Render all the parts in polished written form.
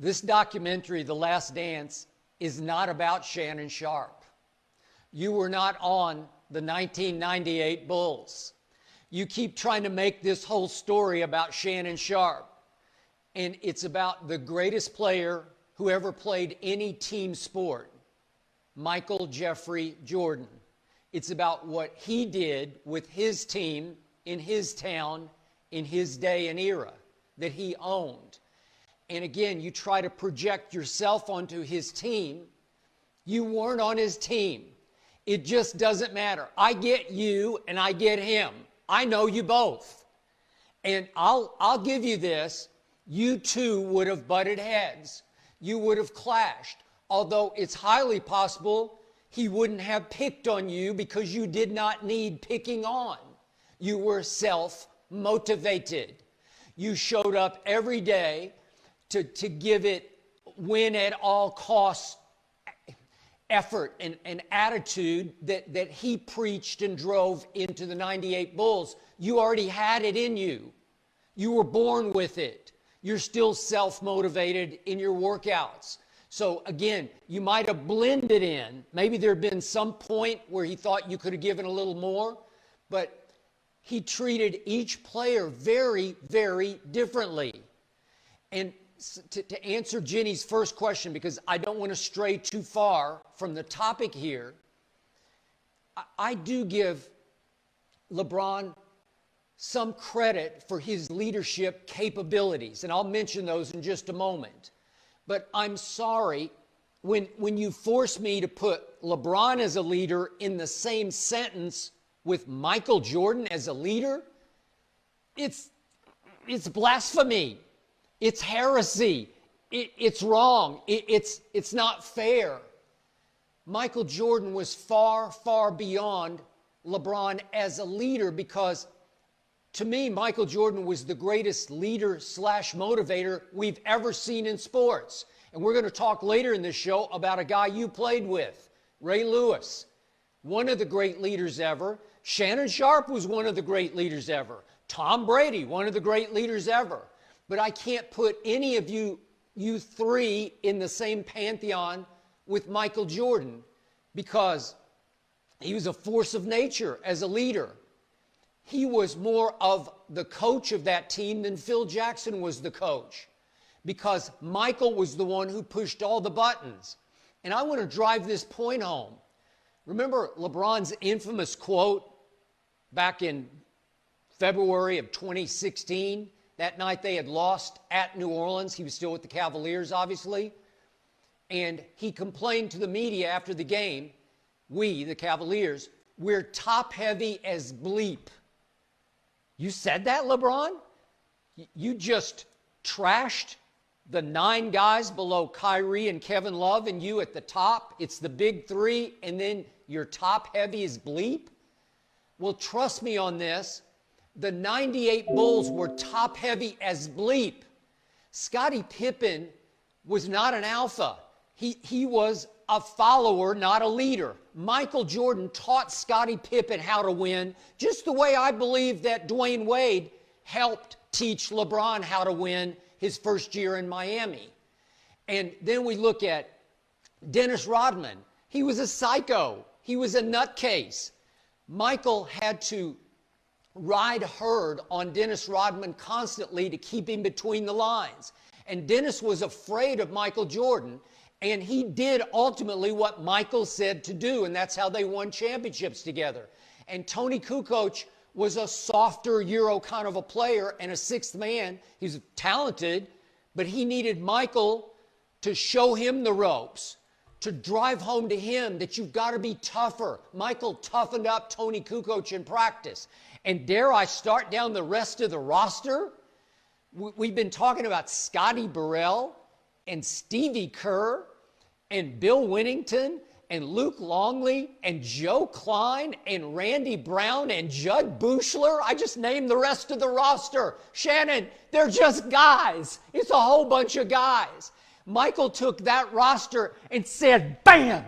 This documentary, The Last Dance, is not about Shannon Sharpe. You were not on the 1998 Bulls. You keep trying to make this whole story about Shannon Sharpe. And it's about the greatest player who ever played any team sport, Michael Jeffrey Jordan. It's about what he did with his team in his town in his day and era that he owned. And again, you try to project yourself onto his team. You weren't on his team. It just doesn't matter. I get you and I get him. I know you both. And I'll give you this. You two would have butted heads. You would have clashed. Although it's highly possible he wouldn't have picked on you because you did not need picking on. You were self-motivated. You showed up every day to give it win at all costs effort and attitude that he preached and drove into the 98 Bulls. You already had it in you. You were born with it. You're still self-motivated in your workouts. So again, you might have blended in. Maybe there had been some point where he thought you could have given a little more, but he treated each player very, very differently. And to answer Jenny's first question, because I don't want to stray too far from the topic here, I do give LeBron some credit for his leadership capabilities, and I'll mention those in just a moment. But I'm sorry, when you force me to put LeBron as a leader in the same sentence with Michael Jordan as a leader, it's blasphemy. It's heresy. It's wrong. It's not fair. Michael Jordan was far, far beyond LeBron as a leader because, to me, Michael Jordan was the greatest leader / motivator we've ever seen in sports. And we're going to talk later in this show about a guy you played with, Ray Lewis, one of the great leaders ever. Shannon Sharpe was one of the great leaders ever. Tom Brady, one of the great leaders ever. But I can't put any of you three in the same pantheon with Michael Jordan because he was a force of nature as a leader. He was more of the coach of that team than Phil Jackson was the coach because Michael was the one who pushed all the buttons. And I want to drive this point home. Remember LeBron's infamous quote back in February of 2016? That night they had lost at New Orleans. He was still with the Cavaliers, obviously. And he complained to the media after the game, we, the Cavaliers, we're top-heavy as bleep. You said that, LeBron? You just trashed the 9 guys below Kyrie and Kevin Love and you at the top. It's the big three, and then you're top-heavy as bleep? Well, trust me on this. The 98 Bulls were top-heavy as bleep. Scottie Pippen was not an alpha. He was a follower, not a leader. Michael Jordan taught Scottie Pippen how to win, just the way I believe that Dwayne Wade helped teach LeBron how to win his first year in Miami. And then we look at Dennis Rodman. He was a psycho. He was a nutcase. Michael had to ride herd on Dennis Rodman constantly to keep him between the lines. And Dennis was afraid of Michael Jordan, and he did ultimately what Michael said to do, and that's how they won championships together. And Tony Kukoc was a softer Euro kind of a player and a sixth man. He's talented, but he needed Michael to show him the ropes, to drive home to him that you've got to be tougher. Michael toughened up Tony Kukoc in practice. And dare I start down the rest of the roster? We've been talking about Scotty Burrell and Stevie Kerr and Bill Winnington and Luke Longley and Joe Klein and Randy Brown and Judd Buechler. I just named the rest of the roster. Shannon, they're just guys. It's a whole bunch of guys. Michael took that roster and said, bam,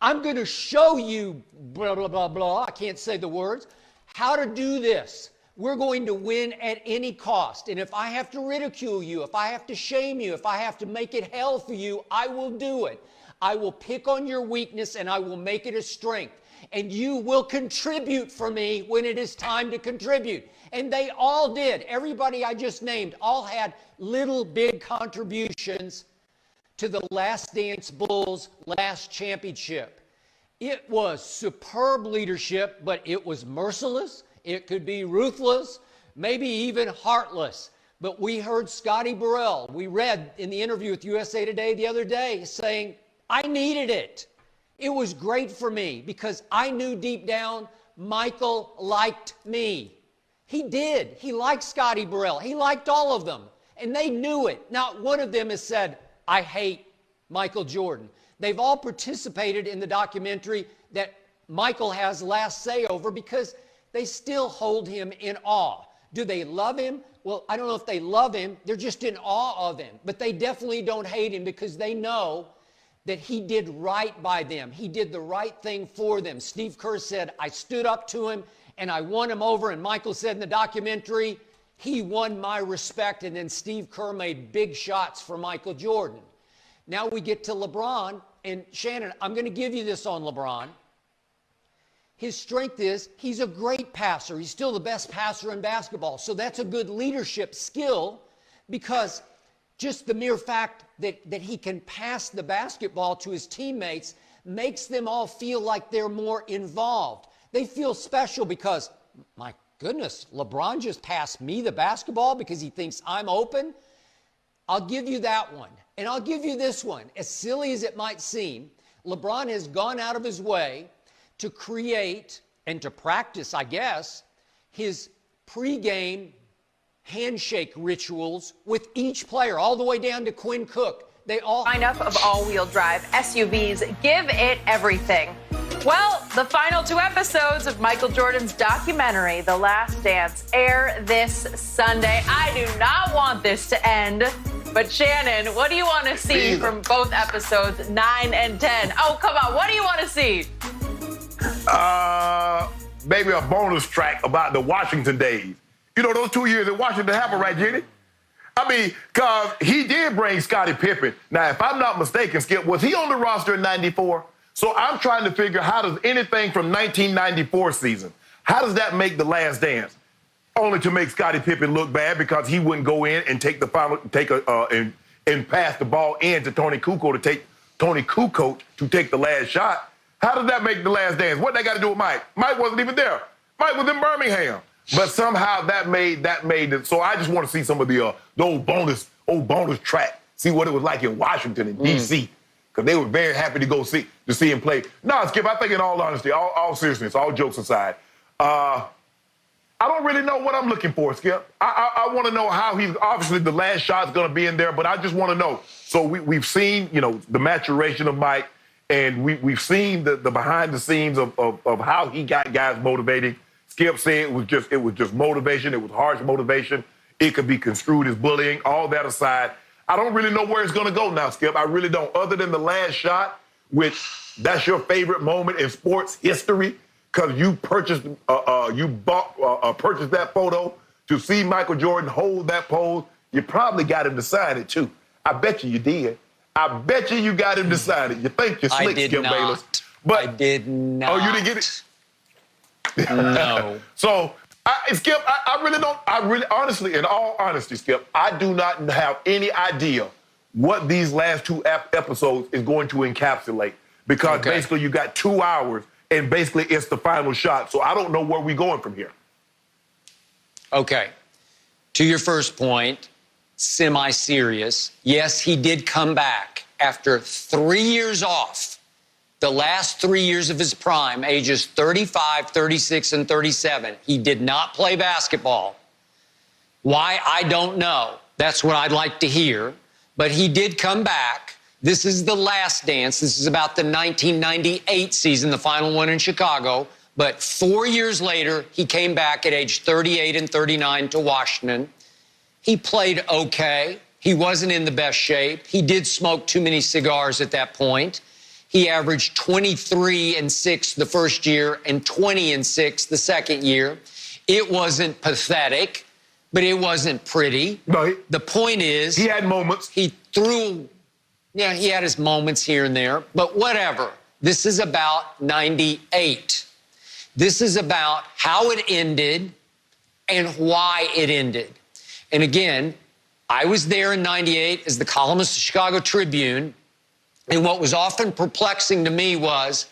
I'm going to show you, blah, blah, blah, blah. I can't say the words. How to do this. We're going to win at any cost. And if I have to ridicule you, if I have to shame you, if I have to make it hell for you, I will do it. I will pick on your weakness and I will make it a strength. And you will contribute for me when it is time to contribute. And they all did. Everybody I just named all had little big contributions to the Last Dance Bulls' last championship. It was superb leadership, but it was merciless. It could be ruthless, maybe even heartless. But we heard Scotty Burrell. We read in the interview with USA Today the other day saying, I needed it. It was great for me because I knew deep down Michael liked me. He did. He liked Scotty Burrell. He liked all of them. And they knew it. Not one of them has said, I hate Michael Jordan. They've all participated in the documentary that Michael has last say over because they still hold him in awe. Do they love him? Well, I don't know if they love him. They're just in awe of him. But they definitely don't hate him because they know that he did right by them. He did the right thing for them. Steve Kerr said, I stood up to him and I won him over. And Michael said in the documentary, he won my respect. And then Steve Kerr made big shots for Michael Jordan. Now we get to LeBron. And Shannon, I'm going to give you this on LeBron. His strength is he's a great passer. He's still the best passer in basketball. So that's a good leadership skill because just the mere fact that he can pass the basketball to his teammates makes them all feel like they're more involved. They feel special because, my goodness, LeBron just passed me the basketball because he thinks I'm open. I'll give you that one. And I'll give you this one. As silly as it might seem, LeBron has gone out of his way to create and to practice, I guess, his pregame handshake rituals with each player, all the way down to Quinn Cook. They all lineup of all-wheel drive SUVs give it everything. Well, the final 2 episodes of Michael Jordan's documentary, The Last Dance, air this Sunday. I do not want this to end. But Shannon, what do you want to see from both episodes 9 and 10? Oh, come on. What do you want to see? Maybe a bonus track about the Washington days. You know, those 2 years in Washington happened, right, Jenny? I mean, because he did bring Scottie Pippen. Now, if I'm not mistaken, Skip, was he on the roster in 94? So I'm trying to figure how does anything from 1994 season, how does that make The Last Dance? Only to make Scottie Pippen look bad because he wouldn't go in and take the final, and pass the ball in to Tony Kukoc to take the last shot. How does that make The Last Dance? What they got to do with Mike? Mike wasn't even there. Mike was in Birmingham. But somehow that made it. So I just want to see some of the old bonus track. See what it was like in Washington and D.C. Because they were very happy to go see him play. No, Skip, I think in all honesty, all seriousness, all jokes aside, I don't really know what I'm looking for, Skip. I want to know how he's, obviously the last shot's going to be in there, but I just want to know. So we've seen, the maturation of Mike, and we've seen the behind the scenes of how he got guys motivated. Skip said it was just motivation. It was harsh motivation. It could be construed as bullying. All that aside, I don't really know where it's going to go now, Skip. I really don't. Other than the last shot, which that's your favorite moment in sports history, because you purchased that photo to see Michael Jordan hold that pose. You probably got him to sign it too. I bet you did. I bet you got him to sign it. You think you're slick, Skip Bayless. But I did not. Oh, you didn't get it? No. So, Skip, I really don't. Honestly, in all honesty, Skip, I do not have any idea what these last 2 episodes is going to encapsulate. Because basically you got 2 hours and basically it's the final shot. So I don't know where we're going from here. Okay. To your first point, semi-serious. Yes, he did come back after 3 years off. The last 3 years of his prime, ages 35, 36, and 37. He did not play basketball. Why, I don't know. That's what I'd like to hear. But he did come back. This is The Last Dance. This is about the 1998 season, the final one in Chicago. But 4 years later, he came back at age 38 and 39 to Washington. He played okay. He wasn't in the best shape. He did smoke too many cigars at that point. He averaged 23 and 6 the first year and 20 and 6 the second year. It wasn't pathetic, but it wasn't pretty. Right. The point is, He had moments. he had his moments here and there, but whatever. This is about 98. This is about how it ended and why it ended. And again, I was there in 98 as the columnist of the Chicago Tribune, and what was often perplexing to me was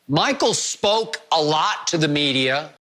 Michael spoke a lot to the media,